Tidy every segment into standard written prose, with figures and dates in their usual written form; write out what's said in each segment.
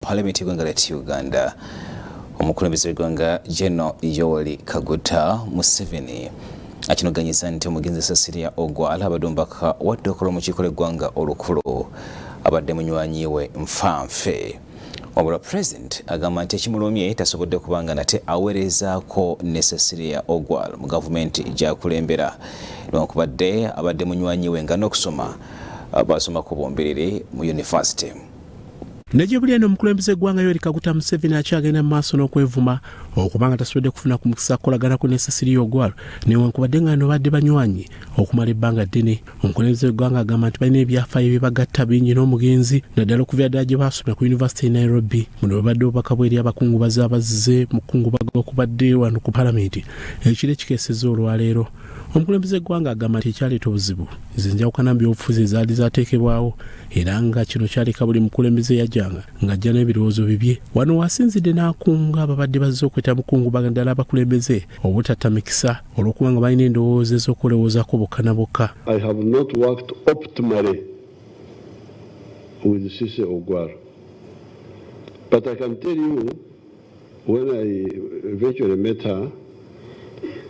Parliament y'eggwanga lya Uganda. Omukulembeze w'eggwanga General Yoweri Kaguta Museveni akinoganyiza nti omugenzi Cecilia Ogwal abadde omubaka wa ddokolo mu kiiko ly'eggwanga olukulu abadde munywanyi we nfanfe. Wabula President agamba nti ekimulumye tasobodde kubanga nate aweerezaako ne Cecilia Ogwal mu gavumenti gy'akulembera newankubadde abadde munywanyi we nga n'okusoma basoma ku bombiriri mu yunivasite. Najibulya n'omukulembeze eggwanga Yoweri Kaguta Museveni akyagenda mu maaso n'okwevuma okubanga tasobodde kufuna ku mukisa kukolagana ne Cecilia Ogwal newankubadde nga badde banywanyi okumala ebbanga ddene. Omukulembeze w'eggwanga agamba nti balina ebyafaayo ebibagatta bingi n'omugenzi naddala okuva ddala gye baasomera ku yunivasite Nairobi. Muno babadde obubaka bw'eri abakungubazi abazze mu kukungubaga okubadde wano ku Palamenti ekiro ekikeesezza olwaleero. Omukulembeze eggwanga agamba nti ekyaleeta obuzibu zenjawukana mu byobufuzi ezaali zaateekebwawo era nga kino kyaleka buli mukulembeze yajjanga ng'ajja n'ebirowoozo bibye. Wano wasinzidde n'akunga ababadde bazze okweta mukungubaga ddala abakulembeze obutatta mikisa olw'okuba nga balina endowooza ez'okulowoozaako bokka na bokka. I have not worked optimally with Cecilia Ogwal, but I can tell you when I eventually met her,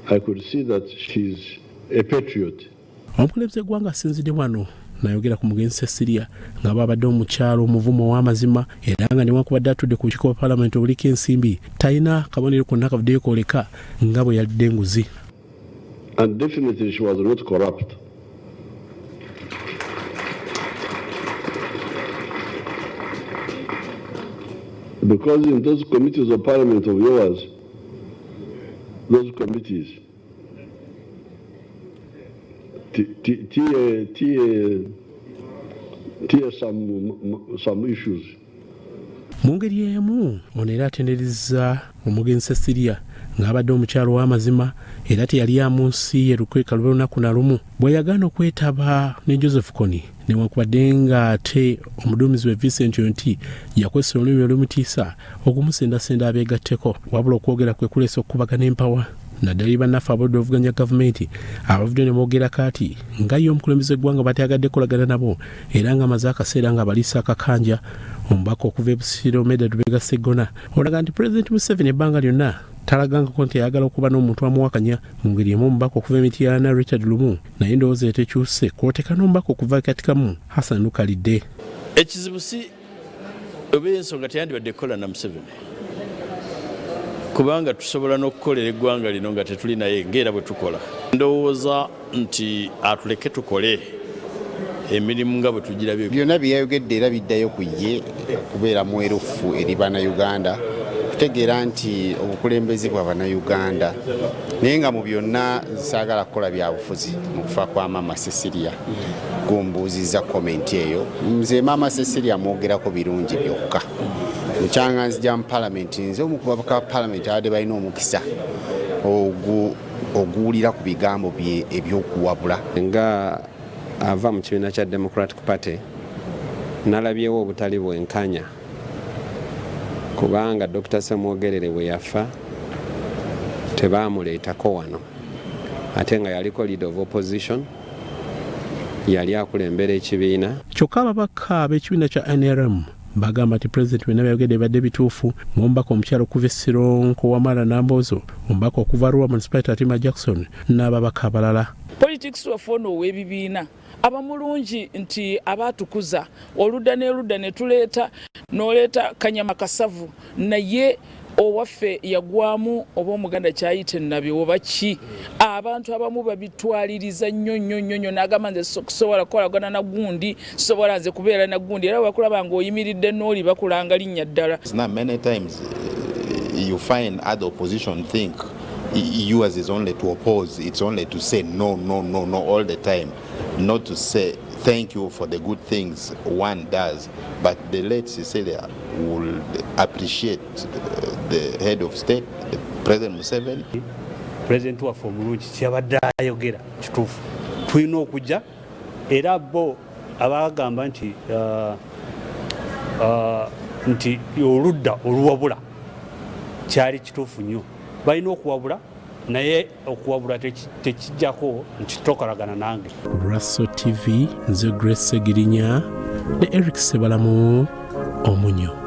I could see that she's a patriot. Omukulembeze eggwanga asinzidde wano n'ayogera ku mugenzi Cecilia nga babadde omukyalo omuvumo w'amazima era nga newankubadde atudde ku lukiiko lwa Paalamenti obuliko ensimbi talina kabonero konna kavuddeyo kooleka nga bwe yalidde enguzi. And definitely she was not corrupt. Because in those committees of Parliament of yours, those committees some issues. Mu ngeri emu ono era atenderezza omugenzi Cecilia ng'abadde omukyalo w'amazima era teyali ya mu nsi ye lukweka lwe lunaku na lumu bwe yagaana okwetaba ne Joseph Kony newankubadde nga ate omuduumizi we Vincent Yonti yakozesa olulimi olumutiisa okumusendasenda abeegatteko wabula okwogera kwe kuleesa okukubagana empawa. Naddala bannaffe abadde ovuganya gavumenti abavudde ne boogera kati nga ye omukulembeze eggwanga batyagadde kolagana nabo era nga amaze akaseera nga baliisa akakanja. Omubaka okuva e Busiro Medad Lubega Sseggona olaga nti President Museveni ebbanga lyonna talagangako nti ayagala okuba n'omuntu amuwakanya mu ngeri emu. Omubaka okuva Emityana Richard Lumu naye ndowooza etekyuse kwoteka n'omubaka okuva katikamu Hassan Lukalidde. Ekizibu si oba ensonga teyandibadde kukola na Museveni kubanga tusobola n'okukolera eggwanga lino nga tetuli naye ng'era bwe tukola. Ndowooza nti atuleke tukole emirimu nga bwe tugirabye. Byonna byayogedde era biddayo ku ye okubeera mwerufu eri Bannayuganda kutegeera nti obukulembeze bwa Bannayuganda naye nga mu byonna saagala kukola byabufuzi mu kufa kwa Maama Cecilia. Gumbuuzizza komenti eyo nze Maama Cecilia mwogerako birungi byokka. Mukyanganzi gya mu Paalamenti nze omukubaka wa Paalamenti abadde balina omukisa oguwulira ku bigambo bye ebyokuwabula. Nga ava mu kibiina kya Democratic Party nalabyewo obutali bwenkanya kubanga Dr. Semwogerere bwe yafa tebaamuleetako wano ate nga yaliko leader of opposition yali akulembera ekibiina. Kyokka ababaka ab'ekibiina kya NRM bagamba nti President we nabyogedde badde bituufu ng'omubaka omukyalo okuva e Sironko Wamala Nambozo, omubaka okuva Arua Municipality Atima Jackson n'ababaka abalala. Politics wafuna ow'ebibiina abamulungi nti abaatukuza oludda n'erudda ne tuleeta n'oleeta Kanyama Kasavu naye owaffe yagwamu oba Omuganda kyayite nabye oba ki abantu abamu babitwaliriza nnyo n'agamba nze sobola kukolagana na gundi sobola nze kubeera na gundi era bakulaba ng'oyimiridde n'oli bakulanga linnya ddala. Many times you find other opposition think yours is only to oppose, it's only to say no all the time, not to say thank you for the good things one does. But the late Cecilia will appreciate the head of state, President Museveni. President waffe omulungi kyabadde ayogera kituufu tulina okujja era bo abagamba nti oludda oluwabula kyali kituufu nnyo balina okuwabula naye okuwabula tekijjako nti tokolagana nange. Russell TV nze Grace Segirinya ne Eric Sebalamu Omunyo.